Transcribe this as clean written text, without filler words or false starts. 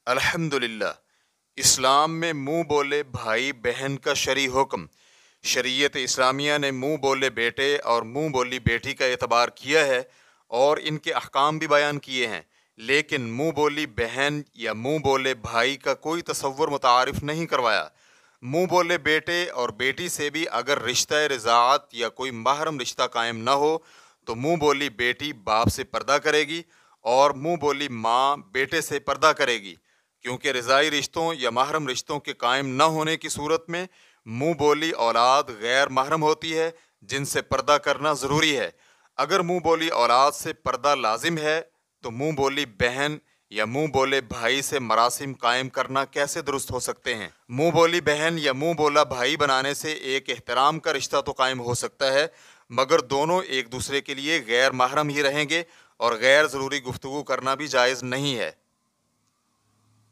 الحمدللہ، اسلام میں منہ بولے بھائی بہن کا شرعی حکم۔ شریعت اسلامیہ نے منہ بولے بیٹے اور منہ بولی بیٹی کا اعتبار کیا ہے اور ان کے احکام بھی بیان کیے ہیں، لیکن منہ بولی بہن یا منہ بولے بھائی کا کوئی تصور متعارف نہیں کروایا۔ منہ بولے بیٹے اور بیٹی سے بھی اگر رشتہ رضاعت یا کوئی محرم رشتہ قائم نہ ہو تو منہ بولی بیٹی باپ سے پردہ کرے گی اور منہ بولی ماں بیٹے سے پردہ کرے گی، کیونکہ رضاعی رشتوں یا محرم رشتوں کے قائم نہ ہونے کی صورت میں منہ بولی اولاد غیر محرم ہوتی ہے جن سے پردہ کرنا ضروری ہے۔ اگر منہ بولی اولاد سے پردہ لازم ہے تو منہ بولی بہن یا منہ بولے بھائی سے مراسم قائم کرنا کیسے درست ہو سکتے ہیں؟ منہ بولی بہن یا منہ بولا بھائی بنانے سے ایک احترام کا رشتہ تو قائم ہو سکتا ہے، مگر دونوں ایک دوسرے کے لیے غیر محرم ہی رہیں گے اور غیر ضروری گفتگو کرنا بھی جائز نہیں ہے۔